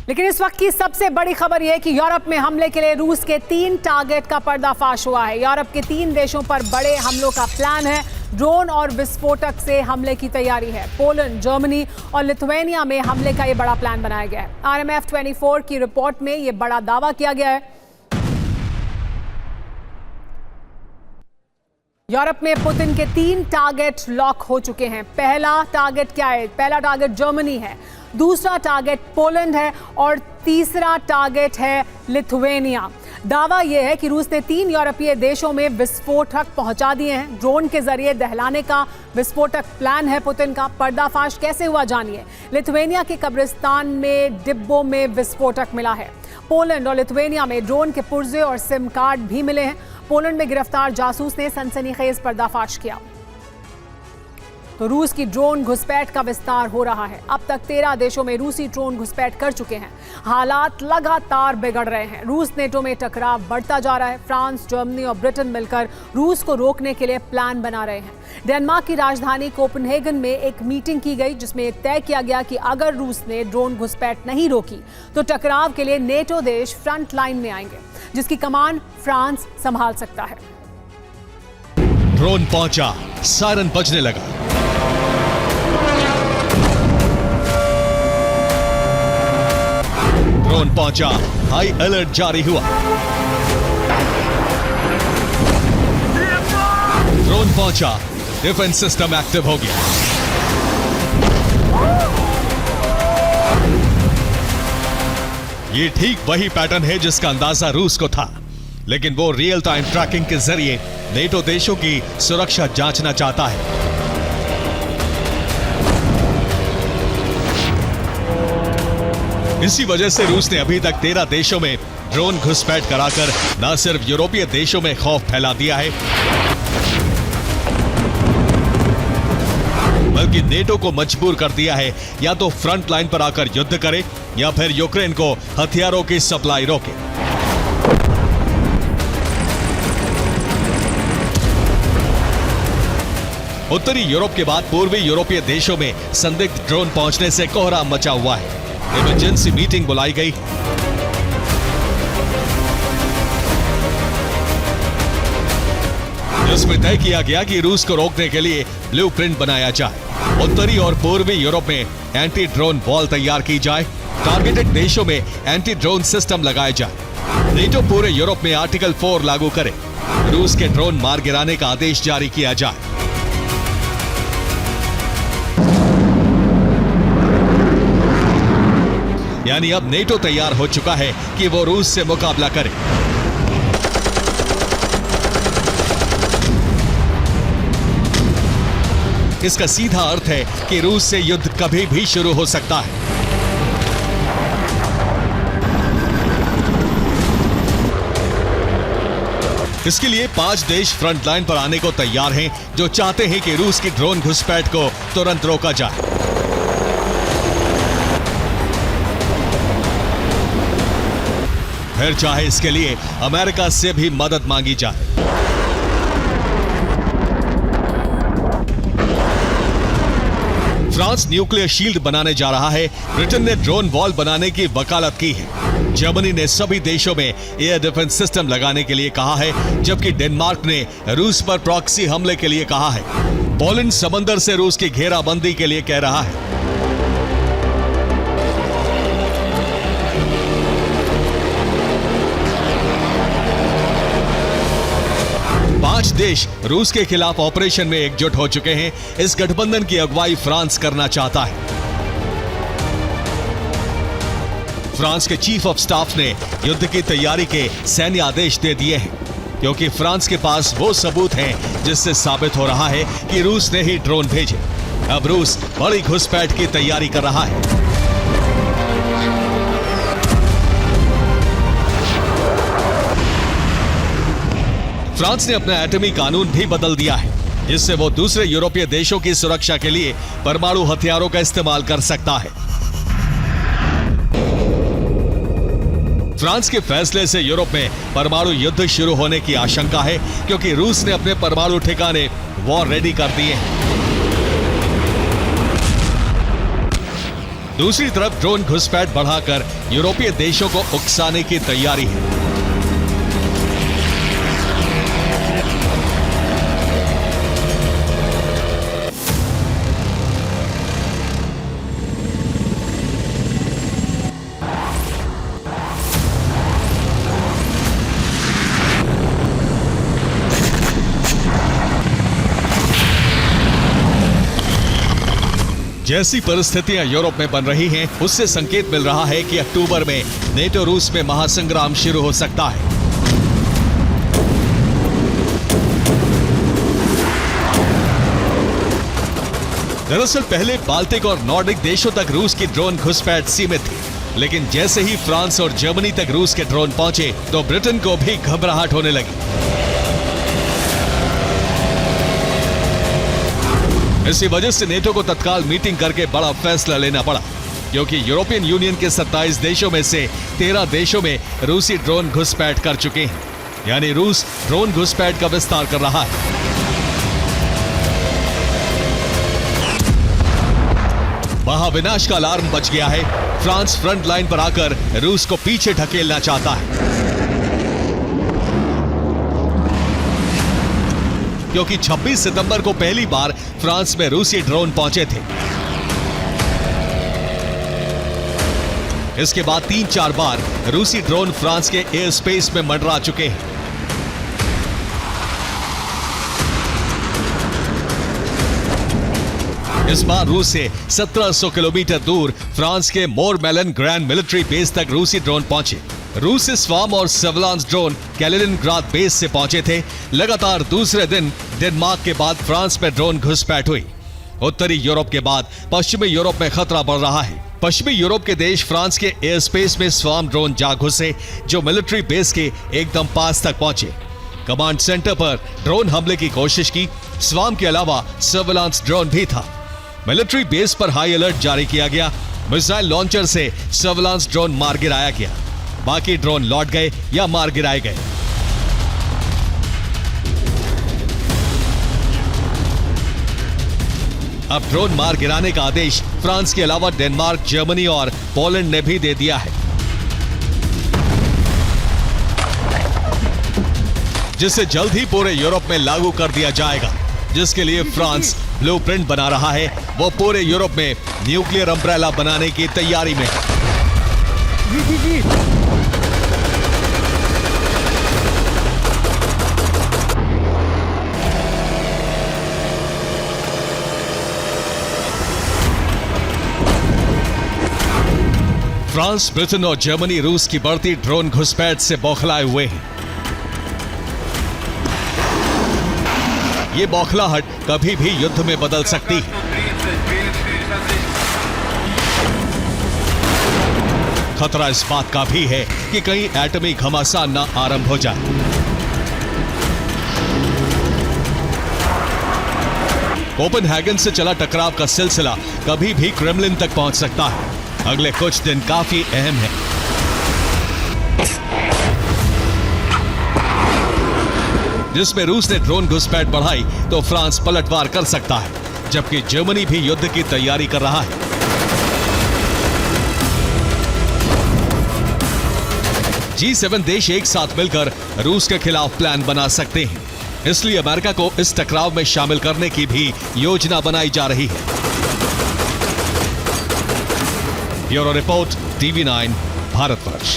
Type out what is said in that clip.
लेकिन इस वक्त की सबसे बड़ी खबर यह है कि यूरोप में हमले के लिए रूस के 3 टारगेट का पर्दाफाश हुआ है। यूरोप के 3 देशों पर बड़े हमलों का प्लान है। ड्रोन और विस्फोटक से हमले की तैयारी है। पोलैंड, जर्मनी और लिथुआनिया में हमले का यह बड़ा प्लान बनाया गया है। RMF 24 की रिपोर्ट में यह बड़ा दावा किया गया है। यूरोप में पुतिन के 3 टारगेट लॉक हो चुके हैं। पहला टारगेट क्या है? पहला टारगेट जर्मनी है, दूसरा टारगेट पोलैंड है और तीसरा टारगेट है लिथुआनिया। दावा यह है कि रूस ने 3 यूरोपीय देशों में विस्फोटक पहुंचा दिए हैं। ड्रोन के जरिए दहलाने का विस्फोटक प्लान है पुतिन का। पर्दाफाश कैसे हुआ जानिए। लिथुआनिया के कब्रिस्तान में डिब्बों में विस्फोटक मिला है। पोलैंड और लिथुआनिया में ड्रोन के पुर्जे और सिम कार्ड भी मिले हैं। पोलैंड में गिरफ्तार जासूस ने सनसनीखेज पर्दाफाश किया। तो रूस की ड्रोन घुसपैठ का विस्तार हो रहा है। अब तक 13 देशों में रूसी ड्रोन घुसपैठ कर चुके हैं। हालात लगातार बिगड़ रहे हैं। रूस नेटो में टकराव बढ़ता जा रहा है। फ्रांस, जर्मनी और ब्रिटेन मिलकर रूस को रोकने के लिए प्लान बना रहे हैं। डेनमार्क की राजधानी कोपेनहेगन में एक मीटिंग की गई जिसमें तय किया गया कि अगर रूस ने ड्रोन घुसपैठ नहीं रोकी तो टकराव के लिए नेटो देश फ्रंट लाइन में आएंगे, जिसकी कमान फ्रांस संभाल सकता है। ड्रोन पहुंचा, सायरन बजने लगा। ड्रोन पहुंचा, हाई अलर्ट जारी हुआ। ड्रोन पहुंचा, डिफेंस सिस्टम एक्टिव हो गया। ये ठीक वही पैटर्न है जिसका अंदाजा रूस को था, लेकिन वो रियल टाइम ट्रैकिंग के जरिए नेटो देशों की सुरक्षा जांचना चाहता है। इसी वजह से रूस ने अभी तक 13 देशों में ड्रोन घुसपैठ कराकर न सिर्फ यूरोपीय देशों में खौफ फैला दिया है, बल्कि नेटो को मजबूर कर दिया है या तो फ्रंट लाइन पर आकर युद्ध करे या फिर यूक्रेन को हथियारों की सप्लाई रोके। उत्तरी यूरोप के बाद पूर्वी यूरोपीय देशों में संदिग्ध ड्रोन पहुंचने से कोहराम मचा हुआ है। इमरजेंसी मीटिंग बुलाई गई। जिसमें तय किया गया कि रूस को रोकने के लिए ब्लूप्रिंट बनाया जाए। उत्तरी और पूर्वी यूरोप में एंटी ड्रोन वॉल तैयार की जाए। टारगेटेड देशों में एंटी ड्रोन सिस्टम लगाए जाए। नेटो पूरे यूरोप में आर्टिकल 4 लागू करे। रूस के ड्रोन मार गिराने का आदेश जारी किया जाए। यानी अब नेटो तैयार हो चुका है कि वो रूस से मुकाबला करे। इसका सीधा अर्थ है कि रूस से युद्ध कभी भी शुरू हो सकता है। इसके लिए 5 देश फ्रंट लाइन पर आने को तैयार हैं, जो चाहते हैं कि रूस की ड्रोन घुसपैठ को तुरंत रोका जाए। फिर चाहे इसके लिए अमेरिका से भी मदद मांगी जाए। फ्रांस न्यूक्लियर शील्ड बनाने जा रहा है। ब्रिटेन ने ड्रोन वॉल बनाने की वकालत की है। जर्मनी ने सभी देशों में एयर डिफेंस सिस्टम लगाने के लिए कहा है, जबकि डेनमार्क ने रूस पर प्रॉक्सी हमले के लिए कहा है। पोलैंड समंदर से रूस की घेराबंदी के लिए कह रहा है। देश रूस के खिलाफ ऑपरेशन में एकजुट हो चुके हैं। इस गठबंधन की अगुवाई फ्रांस करना चाहता है। फ्रांस के चीफ ऑफ स्टाफ ने युद्ध की तैयारी के सैन्य आदेश दे दिए हैं, क्योंकि फ्रांस के पास वो सबूत हैं जिससे साबित हो रहा है कि रूस ने ही ड्रोन भेजे। अब रूस बड़ी घुसपैठ की तैयारी कर रहा है। फ्रांस ने अपना एटमी कानून भी बदल दिया है, जिससे वो दूसरे यूरोपीय देशों की सुरक्षा के लिए परमाणु हथियारों का इस्तेमाल कर सकता है। फ्रांस के फैसले से यूरोप में परमाणु युद्ध शुरू होने की आशंका है, क्योंकि रूस ने अपने परमाणु ठिकाने वॉर रेडी कर दिए हैं। दूसरी तरफ ड्रोन घुसपैठ बढ़ाकर यूरोपीय देशों को उकसाने की तैयारी है। जैसी परिस्थितियां यूरोप में बन रही हैं, उससे संकेत मिल रहा है कि अक्टूबर में नेटो रूस में महासंग्राम शुरू हो सकता है। दरअसल पहले बाल्टिक और नॉर्डिक देशों तक रूस की ड्रोन घुसपैठ सीमित थी, लेकिन जैसे ही फ्रांस और जर्मनी तक रूस के ड्रोन पहुंचे तो ब्रिटेन को भी घबराहट होने लगी। इसी वजह से नेटो को तत्काल मीटिंग करके बड़ा फैसला लेना पड़ा, क्योंकि यूरोपियन यूनियन के 27 देशों में से 13 देशों में रूसी ड्रोन घुसपैठ कर चुके हैं। यानी रूस ड्रोन घुसपैठ का विस्तार कर रहा है। महाविनाश का अलार्म बज गया है। फ्रांस फ्रंट लाइन पर आकर रूस को पीछे ढकेलना चाहता है, क्योंकि 26 सितंबर को पहली बार फ्रांस में रूसी ड्रोन पहुंचे थे। इसके बाद 3-4 बार रूसी ड्रोन फ्रांस के एयर स्पेस में मंडरा चुके हैं। इस बार रूस से 1700 किलोमीटर दूर फ्रांस के मोरमेलन ग्रैंड मिलिट्री बेस तक रूसी ड्रोन पहुंचे। रूस से स्वाम और सेवलांस ड्रोन कैलिनिनग्राड बेस से पहुंचे थे। लगातार दूसरे दिन डेनमार्क के बाद फ्रांस में ड्रोन घुसपैठ हुई। उत्तरी यूरोप के बाद पश्चिमी यूरोप में खतरा बढ़ रहा है। पश्चिमी यूरोप के देश फ्रांस के एयर स्पेस में स्वाम ड्रोन जा घुसे, जो मिलिट्री बेस के एकदम पास तक पहुंचे। कमांड सेंटर पर ड्रोन हमले की कोशिश की। स्वाम के अलावा सर्विलांस ड्रोन भी था। मिलिट्री बेस पर हाई अलर्ट जारी किया गया। मिसाइल लॉन्चर से सर्विलांस ड्रोन मार गिराया गया। बाकी ड्रोन लौट गए या मार गिराए गए। अब ड्रोन मार गिराने का आदेश फ्रांस के अलावा डेनमार्क, जर्मनी और पोलैंड ने भी दे दिया है, जिसे जल्द ही पूरे यूरोप में लागू कर दिया जाएगा। जिसके लिए फ्रांस ब्लूप्रिंट बना रहा है। वो पूरे यूरोप में न्यूक्लियर अम्ब्रेला बनाने की तैयारी में है। फ्रांस, ब्रिटेन और जर्मनी रूस की बढ़ती ड्रोन घुसपैठ से बौखलाए हुए हैं। ये बौखलाहट कभी भी युद्ध में बदल सकती है। खतरा इस बात का भी है कि कहीं एटमी घमासान न आरंभ हो जाए। कोपेनहेगन से चला टकराव का सिलसिला कभी भी क्रेमलिन तक पहुंच सकता है। अगले कुछ दिन काफी अहम है। जिसमें रूस ने ड्रोन घुसपैठ बढ़ाई तो फ्रांस पलटवार कर सकता है, जबकि जर्मनी भी युद्ध की तैयारी कर रहा है। G7 देश एक साथ मिलकर रूस के खिलाफ प्लान बना सकते हैं। इसलिए अमेरिका को इस टकराव में शामिल करने की भी योजना बनाई जा रही है। Bureau report, TV9 Bharatvarsh.